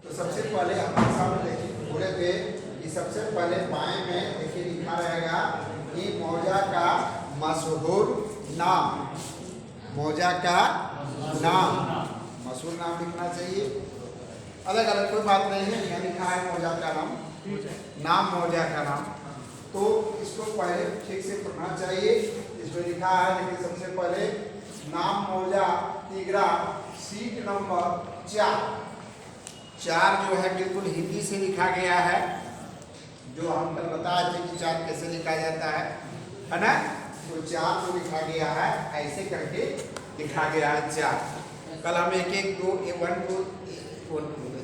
तो सबसे पहले हमारे सामने देखिए बोले थे कि सबसे पहले बाएं में देखिए लिखा रहेगा कि मौजा का मशहूर नाम, मौजा का नाम, मशहूर नाम लिखना चाहिए। अलग अलग कोई बात नहीं है, यहाँ लिखा है मौजा का नाम मौजा का नाम। तो इसको पहले ठीक से पढ़ना चाहिए। इसमें लिखा है लेकिन सबसे पहले नाम मौजा तिगरा सीट नंबर 4 जो है बिल्कुल हिंदी से लिखा गया है, जो हम कल बताए थे कि 4 कैसे लिखा जाता है ना। तो 4 जो लिखा गया है ऐसे करके लिखा गया है 4। कल हम 1 1 2 1 2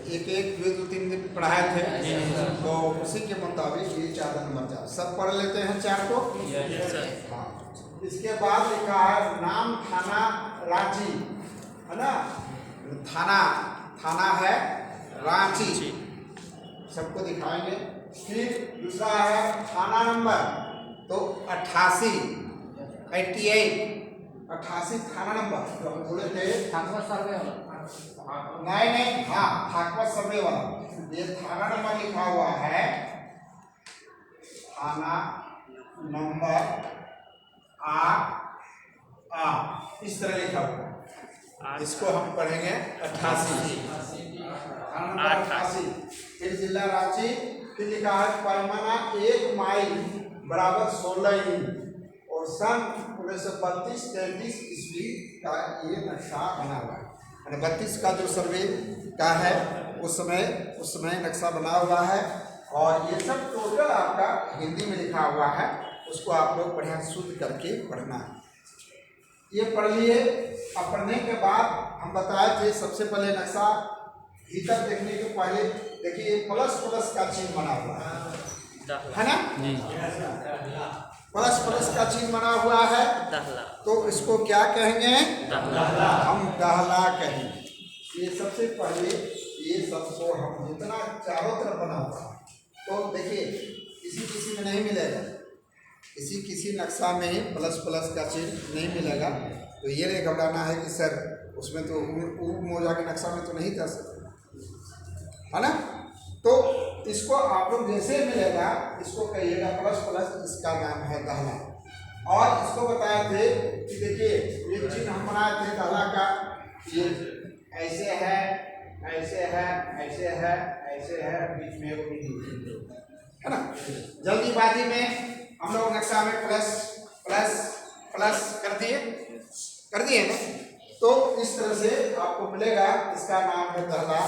1 1 2 2 3 दिन पढ़ाए थे, तो उसी के मुताबिक ये 4 नंबर 4 सब पढ़ लेते हैं 4 को। हाँ, इसके बाद लिखा है नाम थाना रांची, है ना। थाना है रांची, सबको दिखाएंगे। फिर दूसरा है थाना नंबर तो 88 थाना नंबर, जो हम बोले थे नहीं हाँ ठाकुर सर्वे वाला, ये थाना नंबर लिखा हुआ है, थाना नंबर 8 इस तरह लिखा हुआ। इसको हम पढ़ेंगे 88, थाना नंबर 88। फिर जिला रांची, फिर लिखा है पैमाना 1 माइल बराबर 16 इंच और सन 1932-33 ईस्वी का ये नक्शा बना हुआ है। 32 का जो सर्वे का है उस समय नक्शा बना हुआ है। और ये सब टोटल आपका हिंदी में लिखा हुआ है, उसको आप लोग बढ़िया शुद्ध करके पढ़ना है। ये पढ़ लिए। अब पढ़ने के बाद हम बताए थे सबसे पहले नक्शा भीतर देखने के पहले देखिए प्लस का चिन्ह बना हुआ है ना, प्लस का चिन्ह बना हुआ है, तो इसको क्या कहेंगे? हम दहला कहेंगे। ये सबसे पहले ये सबको हम जितना चारों तरफ बना हुआ है, तो देखिए किसी में नहीं मिलेगा, किसी नक्शा में ही प्लस का चिन्ह नहीं मिलेगा। तो ये नहीं घबराना है कि सर उसमें तो मौजा के नक्शा में तो नहीं था सर, है ना। तो इसको आप लोग जैसे मिलेगा इसको कहिएगा प्लस, इसका नाम है दहला। और इसको बताए थे कि देखिए ये चिन्ह हम बनाए थे दहला का, ये ऐसे है, ऐसे है, ऐसे है, ऐसे है, बीच में वो है ना। जल्दीबाजी में हम लोग नक्शा में प्लस कर दिए ना। तो इस तरह से आपको मिलेगा, इसका नाम है दहला।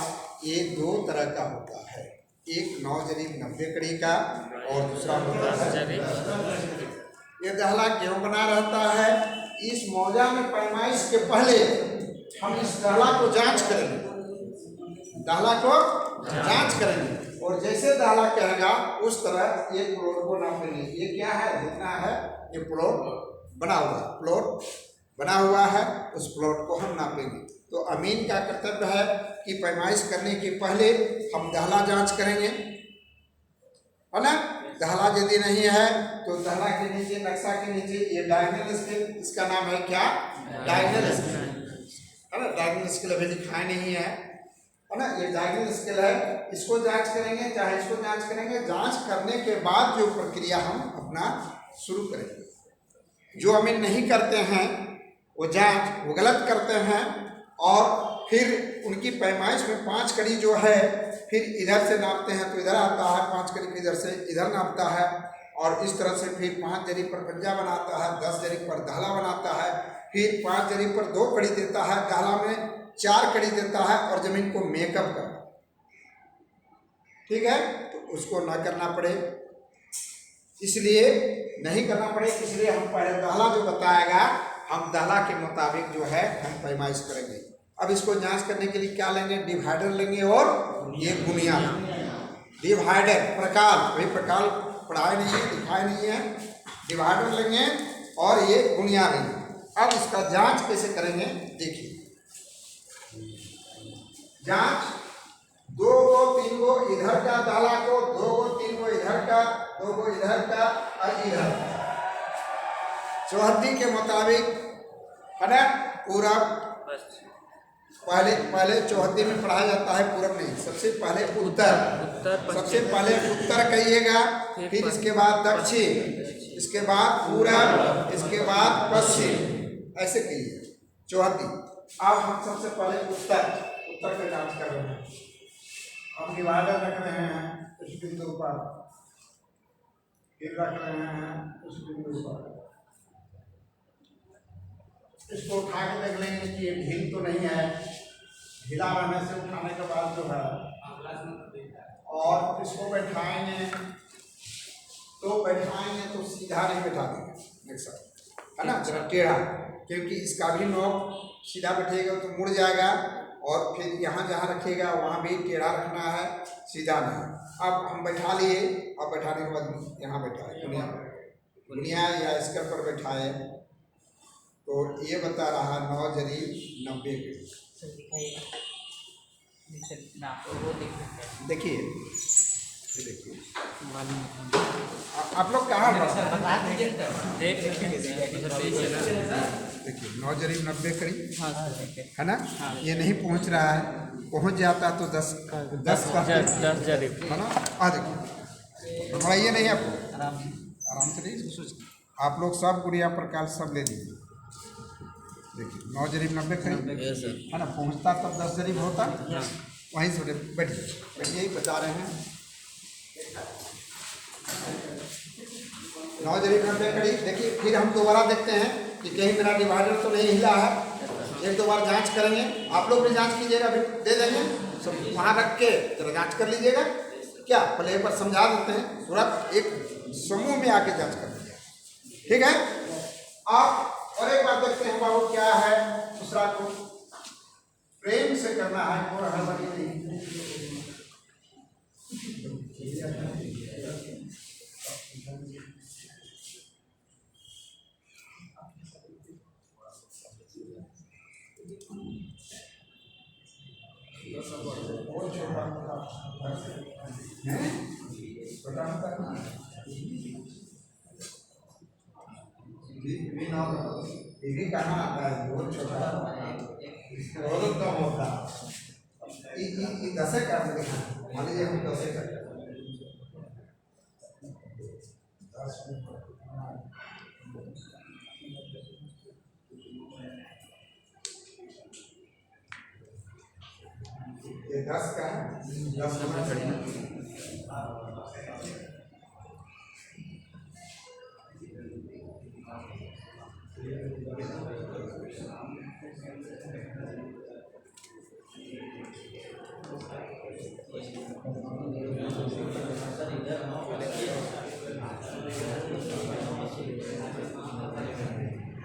ये 2 तरह का होता है, एक 9 जरीब 90 कड़ी का और दूसरा होता है। ये दहला क्यों बना रहता है? इस मौजा में पैमाइश के पहले हम इस दहला को जांच करेंगे, और जैसे दहला कहेगा उस तरह ये प्लॉट को नापेंगे। ये क्या है, जितना है ये प्लॉट बना हुआ है, उस प्लॉट को हम नापेंगे। तो अमीन का कर्तव्य है कि पैमाइश करने के पहले हम दहला जांच करेंगे, है ना। दहला यदि नहीं है तो दहला के नीचे, नक्शा के नीचे ये डायगोनल स्केल, इसका नाम है क्या? डायगोनल स्केल, है ना। डायगोनल स्केल अभी दिखाई नहीं है ना, ये डायगोनल स्केल है। इसको जांच करेंगे, चाहे इसको जांच करेंगे। जांच करने के बाद जो प्रक्रिया हम अपना शुरू करेंगे। जो अमीन नहीं करते हैं वो गलत करते हैं, और फिर उनकी पैमाइश में 5 कड़ी जो है फिर इधर से नापते हैं तो इधर आता है, 5 कड़ी इधर से इधर नापता है, और इस तरह से फिर 5 जरीब पर पंजा बनाता है, 10 जरीब पर दहला बनाता है, फिर 5 जरीब पर 2 कड़ी देता है, दहला में 4 कड़ी देता है और जमीन को मेकअप करता है। ठीक है, तो उसको ना करना पड़े, इसलिए नहीं करना पड़े, इसलिए हम पहले दहला जो बताएगा हम दहला के मुताबिक जो है हम पैमाइश करेंगे। अब इसको जांच करने के लिए क्या लेंगे? डिवाइडर लेंगे और ये गुनिया। डिवाइडर प्रकाल, वही प्रकाल पढ़ाए नहीं है, दिखाए नहीं है। डिवाइडर लेंगे और ये गुनिया लेंगे। अब इसका जांच कैसे करेंगे देखिए। जांच 2 गो 3 गो इधर का दहला को, 2 गो 3 गो इधर का, 2 गो इधर का और इधर चौहद्दी के मुताबिक, है ना, पूरा पहले पहले चौहद्दी में पढ़ाया जाता है पूरब नहीं, सबसे पहले उत्तर, सबसे पहले उत्तर कहिएगा, फिर इसके बाद दक्षिण, इसके बाद पूरब, इसके बाद पश्चिम, ऐसे कहिए चौहद्दी। अब हम सबसे पहले उत्तर, उत्तर का जांच कर रहे हैं। हम डिवाइडर रख रहे हैं उस बिंदु पर, फिर रख रहे हैं उस बिंदु पर। इसको उठा के देख लेंगे कि ये ढील तो नहीं है, ढीला रहने से उठाने के बाद जो है, और इसको बैठाएंगे तो सीधा नहीं बैठा देंगे, है ना, जरा टेढ़ा, क्योंकि इसका भी नोक सीधा बैठेगा तो मुड़ जाएगा, और फिर यहाँ जहाँ रखिएगा वहाँ भी टेढ़ा रखना है, सीधा नहीं। अब हम बैठा लिए, अब बैठाने के बाद यहाँ बैठाए दुनिया या स्कर पर बैठाए, तो ये बता रहा 9 जरीब 90 देखिए, देखिए आप लोग कहाँ देखिए 9 जरीब 90 करीब, है ना, ये नहीं पहुँच रहा है, पहुँच जाता तो 10 जरीब, है ना। देखिए बढ़ाइए नहीं, आपको आराम से नहीं सोच, आप लोग सब गुड़िया प्रकार सब ले लीजिए। देखिए 9 जरीब 90 करीब, है ना, पहुँचता तब 10 जरीब होता, वहीं से बैठिए ही बता रहे हैं। 9 जरीब 90 करीब। देखिए फिर हम दोबारा देखते हैं कि कहीं मेरा डिवाइडर तो नहीं हिला है, एक दो बार जांच करेंगे, आप लोग भी जांच कीजिएगा, फिर दे देंगे सब वहाँ रख के जरा जांच कर लीजिएगा। क्या पहले एक बार समझा देते हैं, थोड़ा एक समूह में आके जांच कर लीजिएगा, ठीक है। आप और एक बात देखते हैं बाबू, क्या है दूसरा को प्रेम से करना है और हड़बड़ी नहीं। भी कहाँ आता है, बहुत छोटा बहुत कम होता है। 10 कर दिखा, मान लीजिए हम 10 करते हैं, ये 10 का है, 10 नंबर।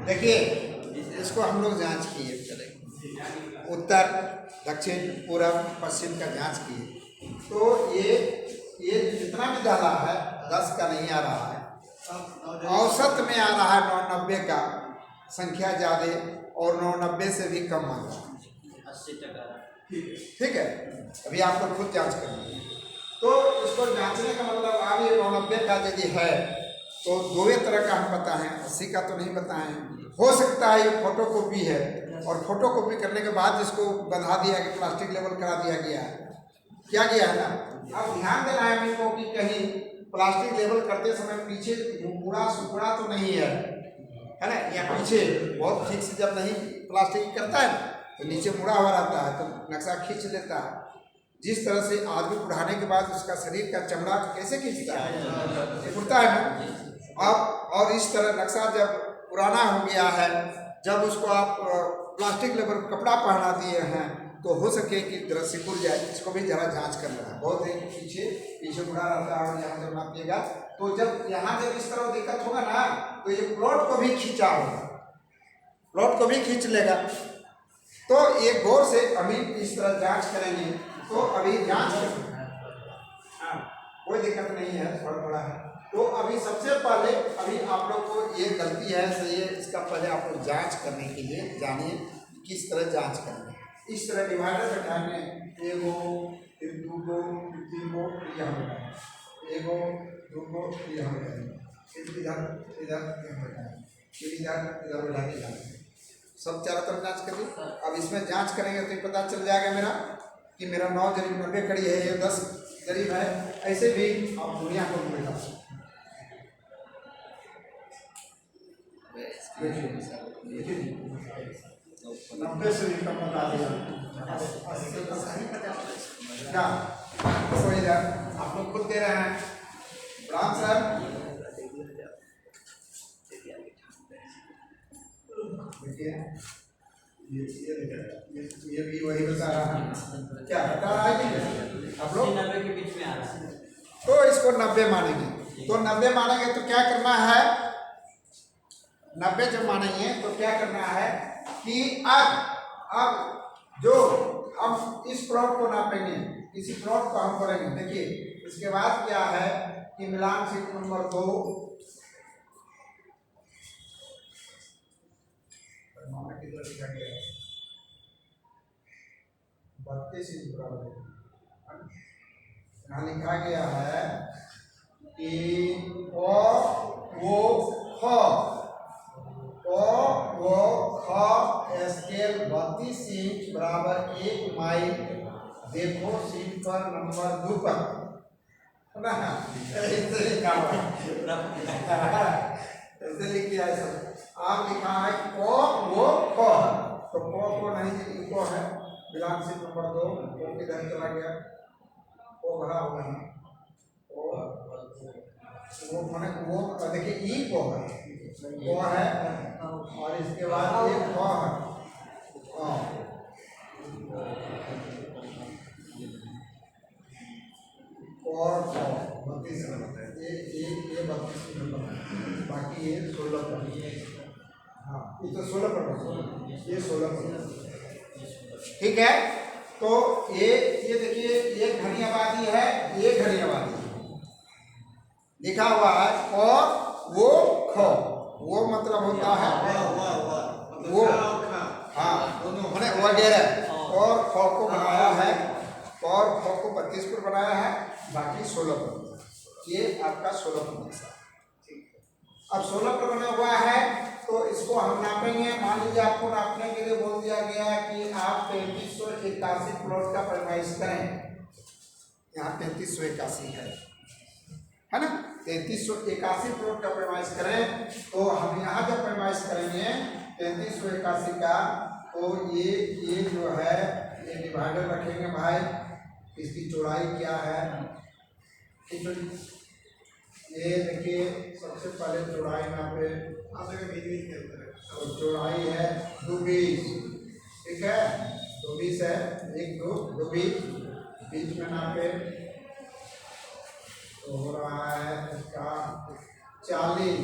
देखिए इसको हम लोग जांच किए, चले उत्तर दक्षिण पूर्व पश्चिम का जांच किए, तो ये जितना भी डाला है 10 का नहीं आ रहा है, औसत में आ रहा है 990 का, संख्या ज़्यादा और 990 से भी कम आ रहा है 80%। ठीक है, अभी आप लोग खुद जांच कर लीजिए। तो इसको जांचने का मतलब अब ये 990 का यदि है तो दो तरह का हम बताएं, 80 का तो नहीं बताएं। हो सकता है ये फोटो कॉपी है और फोटो कॉपी करने के बाद इसको बंधा दिया कि प्लास्टिक लेवल करा दिया गया है, क्या गया है ना। अब ध्यान देना है मेरे को कि कहीं प्लास्टिक लेवल करते समय पीछे मुड़ा सुकड़ा तो नहीं है ना, या पीछे बहुत ठीक से जब नहीं प्लास्टिक करता है तो नीचे मुड़ा हुआ रहता है तो नक्शा खींच लेता है। जिस तरह से आदमी बुढ़ाने के बाद उसका शरीर का चमड़ा कैसे खींचता है, उड़ता है ना। अब और इस तरह नक्शा जब पुराना हो गया है, जब उसको आप प्लास्टिक लेवल कपड़ा पहना दिए हैं तो हो सके कि जरा सिकुड़ जाए, इसको भी जरा जांच कर लेना। बहुत ही पीछे मुड़ा रहता है और यहाँ जब नापिएगा तो जब यहाँ जब इस तरह दिक्कत होगा ना तो ये प्लॉट को भी खींचा होगा, प्लॉट को भी खींच लेगा। तो ये गौर से अभी इस तरह जांच करेंगे तो अभी जांच कोई दिक्कत नहीं है, थोड़ा थोड़ा है। तो अभी सबसे पहले अभी आप लोग को ये गलती है सही है, इसका पहले आप लोग जांच करने के लिए जानिए किस तरह जांच करेंगे। इस तरह डिवाइडर बैठाएंगे, एगो फिर दूगो फिर तीनगो यहाँ बैठाएंगे, एगो दूगो यहाँ बैठाएंगे, फिर इधर इधर यहाँ बैठाएंगे, फिर इधर इधर बैठा के जाएंगे। सब चारों तरफ जांच कर ली। अब इसमें जांच करेंगे तो ये पता चल जाएगा मेरा कि मेरा 9 जरीब 90 कड़ी है, ये 10 जरीब है। ऐसे भी आप दुनिया को मिलेगा। देखिए 90 से भी कम बता दिया क्या, तो इधर आप लोग खुद दे रहे हैं ब्राह्मण सर। देखिए ये भी वही बता रहा है, क्या बता रहा है कि आप लोग 90 के बीच में आ रहा है, तो इसको 90 मानेंगे। तो 90 मानेंगे तो क्या करना है, 90 जब मानेंगे तो क्या करना है कि अब जो हम इस प्लॉट को नापेंगे, इसी प्लॉट को हम करेंगे। देखिए इसके बाद क्या है कि मिलान सीट नंबर 2 32 इंच बराबर है। यहाँ लिखा गया है कि स्केल 32 इंच बराबर 1 माइल। देखो सीट पर नंबर 2 पर ऐसे लिखा हुआ है, ऐसे लिख दिया है। आप लिखा है तो को नहीं को है, मिलान सीट नंबर 2 को किधर चला गया, वो भरा हुआ है, वो माने वो देखिए ई को है और इसके बाद एक को है और 32 नंबर है, ये 32 नंबर है, बाकी ये 16 पर। हाँ ये तो 16 पर, ये 16 पर, ठीक है। तो ये देखिए ये घनी आबादी है, ये घनी आबादी लिखा हुआ है। और वो मतलब होता है वो, हाँ मैंने वगैरह। और ख को बनाया है, और ख को 32 पर बनाया है, बाकी 16 पर। ये आपका 16 पर नक्शा। अब 16 पर बना हुआ है तो इसको हम नापेंगे। मान लीजिए आपको नापने के लिए बोल दिया गया कि आप 3381 प्लॉट का पैमाइश करें। यहाँ 3381 है ना, 3381 प्लॉट का पैमाइश करें। तो हम यहाँ जब पैमाइश करेंगे 3381 का, तो ये जो है ये डिवाइडर रखेंगे भाई, इसकी चौड़ाई क्या है। ये देखिए सबसे पहले चौड़ाई नापे, तो चौड़ाई है 220, ठीक है 220 है, 1 2 220, बीच में नापे तो हो रहा है इसका 40,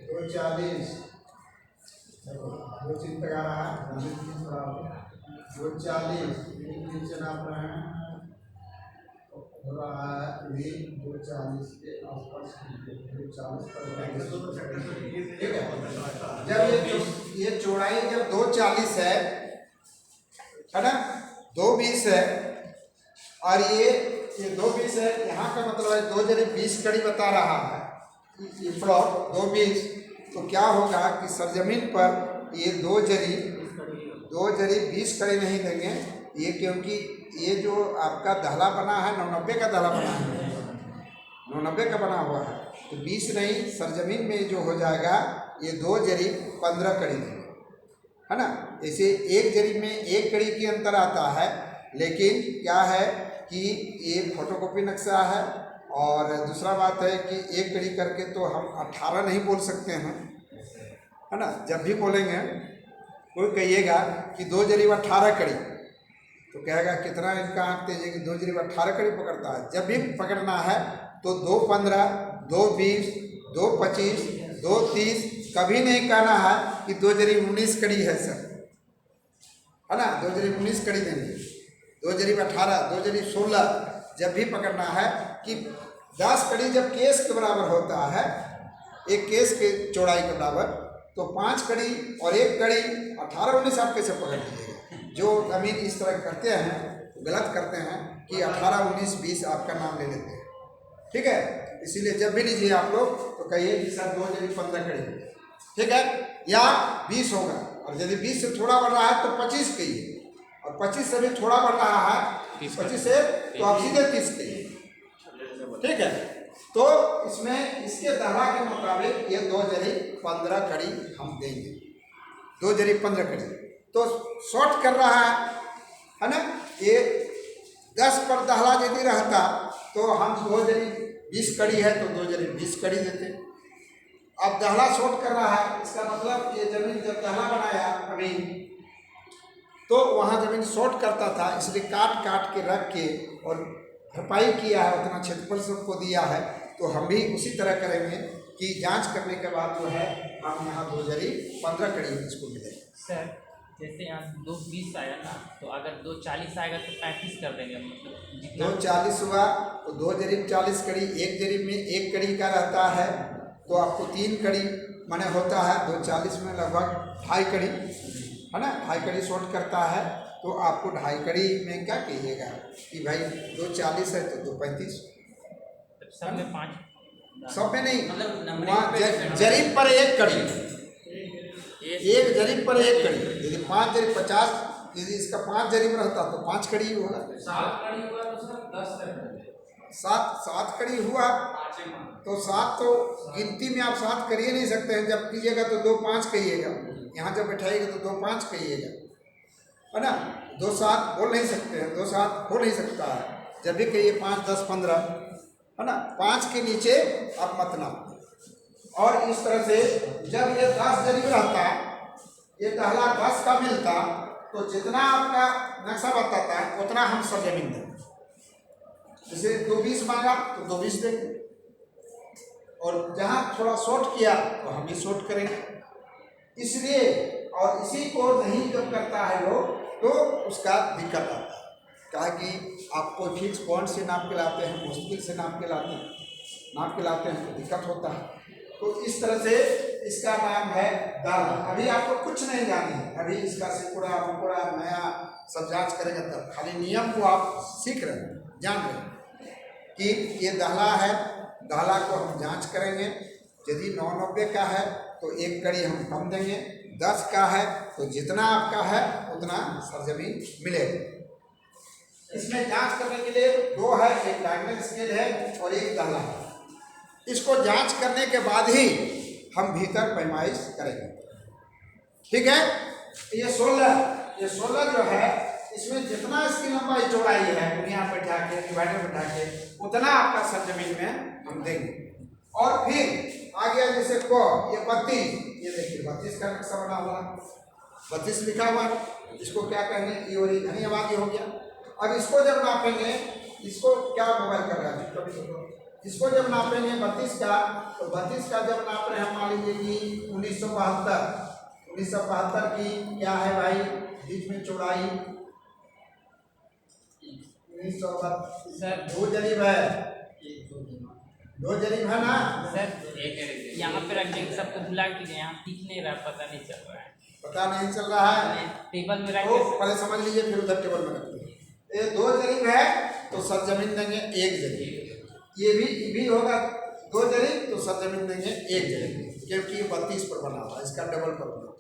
240, 2 चिंता कर रहा है 240, नीचे नाप रहे हैं हो रहा है भी 240 के आसपास, 240 पर, ठीक है। जब ये चौड़ाई जब 240 है ना, 220 है, और ये 220 है, यहाँ का मतलब है 2 जरीब 20 कड़ी बता रहा है ये प्लॉट 220। तो क्या होगा कि सरजमीन पर ये 2 जरीब 20 कड़ी नहीं देंगे ये, क्योंकि ये जो आपका दहला बना है 990 का दहला बना है, 990 का बना हुआ है, तो 20 नहीं, सरजमीन में जो हो जाएगा ये 2 जरीब 15 कड़ी देंगे, है ना। ऐसे 1 जरीब में 1 कड़ी की अंतर आता है, लेकिन क्या है कि ये फोटोकॉपी नक्शा है। और दूसरा बात है कि 1 कड़ी करके तो हम 18 नहीं बोल सकते हैं, है ना। जब भी बोलेंगे कोई कहिएगा कि 2 जरीब 18 कड़ी, तो कहेगा कितना इनका आँख तेज है कि 2 जरीब 18 कड़ी पकड़ता है। जब भी पकड़ना है तो 2 15, 2 20, 2 25, 2 30, कभी नहीं कहना है कि 2 जरीब 19 कड़ी है सर, है ना। 2 जरीब 19 कड़ी देंगे, 2 जरीब 18, 2 जरीब 16। जब भी पकड़ना है कि 10 कड़ी जब केस के बराबर होता है, एक केस के चौड़ाई के बराबर, तो 5 कड़ी और 1 कड़ी 18 19 आप कैसे पकड़ लीजिएगा। जो अमीर इस तरह करते हैं गलत करते हैं कि 18 19 20 आपका नाम ले लेते हैं, ठीक है। इसीलिए जब भी लीजिए आप लोग तो कहिए कि सर 2 जरीब 15 कड़ी, ठीक है, या 20 होगा। और यदि 20 से थोड़ा बढ़ रहा है तो 25 कहिए, और 25 से भी थोड़ा बढ़ रहा है 25 से तो आप सीधे 30 कहिए। ठीक है, तो इसमें इसके दहला के मुताबिक ये 2 जरी 15 कड़ी हम देंगे, 2 जरी 15 कड़ी। तो शॉर्ट कर रहा है ना, ये 10 पर दहला यदि रहता तो हम 2 जरी 20 कड़ी है तो 2 जरी 20 कड़ी देते। अब दहला शॉर्ट कर रहा है, इसका मतलब ये जमीन जब दहला बनाया अभी तो वहाँ जमीन शॉर्ट करता था, इसलिए काट काट के रख के और भरपाई किया है, उतना क्षेत्रफल सबको दिया है। तो हम भी उसी तरह करेंगे कि जांच करने के बाद जो है हम यहाँ 2 जरी 15 कड़ी इसको मिलेगा। सर जैसे यहाँ 2:20 आया ना, तो अगर 2:40 आएगा तो 35 कर देंगे, मतलब जितना 2:40 हुआ तो 2 जरीब 40 कड़ी, 1 जरीब में 1 कड़ी का रहता है तो आपको 3 कड़ी माने होता है, 2:40 में लगभग 2.5 कड़ी है ना, 2.5 कड़ी शॉर्ट करता है। तो आपको 2.5 कड़ी में क्या कहिएगा कि भाई 2:40 है तो 2:35, सब में 5, सब में नहीं, मतलब वहाँ जरीब पर 1 कड़ी, 1 जरीब पर 1 कड़ी। यदि 5 जरीब 50, यदि इसका 5 जरीब रहता तो 5 कड़ी होगा। 7 कड़ी हुआ तो सर 10 7 कड़ी हुआ तो 7 तो गिनती में आप 7 करिए नहीं सकते हैं, जब कीजिएगा तो 2-5 कहिएगा, यहाँ जब बैठाइएगा तो 2-5 कहिएगा, है ना। 2-7 बोल नहीं सकते हैं, 2-7 हो नहीं सकता है, जब भी कहिए 5, 10, 15, है ना। 5 के नीचे आप मत ना। और इस तरह से जब ये 10 जरीब रहता, ये दहला 10 का मिलता तो जितना आपका नक्शा बताता है उतना हम सब जमीन देंगे। जैसे 2:20 मांगा तो 2:20 देंगे, और जहाँ थोड़ा शॉर्ट किया तो हम भी शॉर्ट करेंगे। इसलिए और इसी को नहीं जब करता है लोग तो उसका दिक्कत आता है, कहा कि आप कोई फिक्स पॉइंट से नाप के लाते हैं, मुश्किल से नाप के लाते हैं तो दिक्कत होता है। तो इस तरह से इसका नाम है दहला। अभी आपको कुछ नहीं जानी है, अभी इसका सिकुड़ा मुकुड़ा नया सब जांच करेंगे, तब खाली नियम को आप सीख रहे हैं, जान रहे हैं कि ये दहला है। दहला को हम जांच करेंगे, यदि 990 का है तो 1 कड़ी हम कम देंगे, 10 का है तो जितना आपका है उतना सरजमीन मिलेगा। इसमें जांच करने के लिए 2 है, एक डायगोनल स्केल है और एक दहला है। इसको जांच करने के बाद ही हम भीतर पैमाइश करेंगे। ठीक है, ये 16 जो है, इसमें जितना इसकी लंबाई चौड़ाई है दुनिया बैठा के डिवाइडर बैठा के उतना आपका सरजमीन में हम देंगे। और फिर आ गया जैसे को ये 32, ये देखिए 32 का नक्शा बना हुआ, 32 लिखा हुआ, इसको क्या कहेंगे, ये और घनी आबादी हो गया। अब इसको जब नापेंगे, इसको क्या मोबाइल कर रहा है, इसको जब नापेंगे 32 का, तो 32 का जब नाप रहे हैं, मान लीजिए कि 1972 की क्या है भाई, बीच में चौड़ाई 1972 सर 2 जरीब है, 2 जरीब है ना सर यहाँ पे रख देंगे, सबको बुला के यहाँ दिख नहीं रहा, पता नहीं चल रहा है, पता नहीं चल रहा है, टेबल में रख तो के पहले समझ लीजिए फिर उधर टेबल में रख दीजिए। ये 2 जरीब है तो सरजमीन देंगे 1 जरीब, ये भी होगा 2 जरीब तो सरजमीन देंगे 1 जरीब, क्योंकि 32 पर बना हुआ, इसका डबल पर बना हुआ।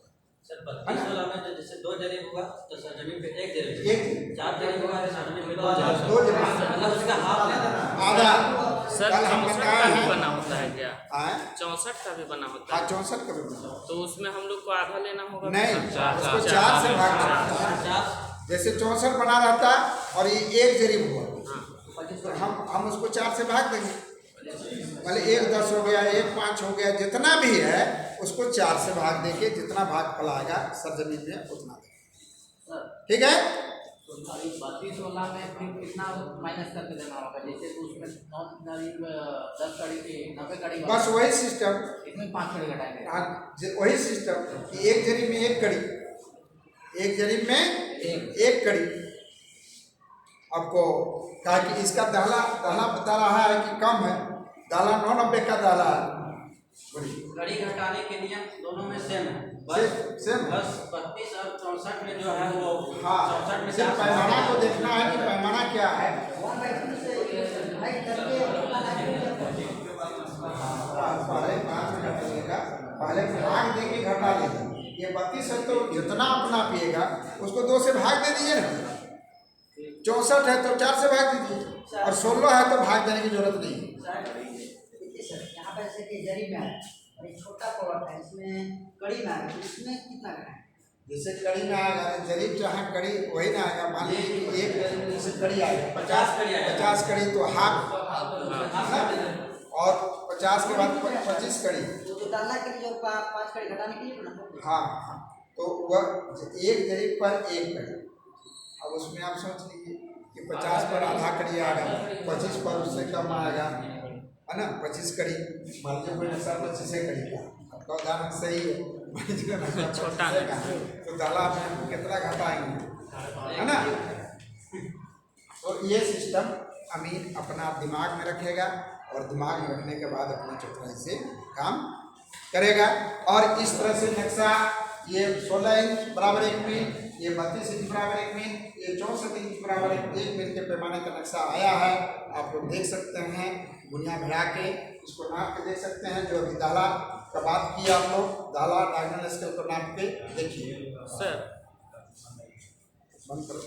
सर 32 वाला में तो जैसे 2 जरीब हुआ तो सरजमीन पे 1 जरीब, 4 जरीब हुआ तो सरजमीन पे 2 जरीब, मतलब उसका हाफ आधा। सर कल हम 64 बताए का भी हैं, बना होता है क्या? 64 का भी बना होता है, 64 का भी बना हुआ। तो उसमें हम लोग को आधा लेना होगा? नहीं, उसको 4 से भाग करना। जैसे 64 बना रहता और ये 1 जरीब हुआ, तो हम उसको 4 से भाग देंगे, भले 1 10 हो गया, 1 5 हो गया, जितना भी है उसको 4 से भाग देके जितना भाग फैलाएगा सरजमीन में उतना देंगे। ठीक है, तो 32 वाला में फिर कितना माइनस करके देना होगा, जैसे तो उसमें 10 कड़ी थी 90 कड़ी, बस वही सिस्टम, इसमें 5 कड़ी घटाएंगे। हाँ वही सिस्टम कि 1 जरीब में 1 कड़ी, 1 जरीब में 1 कड़ी। आपको कहा कि इसका दहला बता रहा है कि कम है, दहला 990 का दहला है। कड़ी घटाने के नियम दोनों में सेम है, सेम बस 32 और 64 में जो है वो, हाँ, 64 में सिर्फ पैमाना को देखना है कि पैमाना क्या है। पहले 5 घटाइएगा, पहले भाग देके घटा लीजिए, ये 32 है तो जितना अपना पिएगा उसको 2 से भाग दे दीजिए ना। 64 है तो 4 से भाग दीजिए, और 16 है तो भाग देने की जरूरत नहीं है। देखिए सर, यहाँ पर जैसे कि जरी में है और एक छोटा प्लॉट है, इसमें कड़ी में है, तो इसमें कितना का है? जैसे कड़ी में आएगा, जरीब जहाँ कड़ी वही ना आएगा। मान लीजिए कि एक जैसे कड़ी आएगा 50 कड़ी तो हाफ, और 50 के बाद 25 कड़ी, तो डालना के लिए जो 5 कड़ी घटाने के लिए ना। हाँ, तो वह एक जरीब पर एक कड़ी। अब उसमें आप सोच लीजिए कि 50 पर आधा कड़ी आएगा, 25 पर उससे कम आएगा, है ना। 25 कड़ी, मान लीजिए कोई नक्शा 25 कड़ी का, आपका उदाहरण सही है, छोटा तो तालाब में हम कितना घटाएंगे, है ना। तो ये सिस्टम अमीन अपना दिमाग में रखेगा, और दिमाग में रखने के बाद अपना चतुराई से काम करेगा। और इस तरह से नक्शा, ये 16 इंच बराबर 1 मील, ये 32 इंच बराबर 1 मील, ये 64 इंच बराबर 1 मील के पैमाने का नक्शा आया है। आप लोग देख सकते हैं, बुनिया भिड़ा के इसको नाप के देख सकते हैं। जो अभी दाला का बात किया आप लोग, दाला डायगोनल स्केल को नाप के देखिए। सर बंद करो।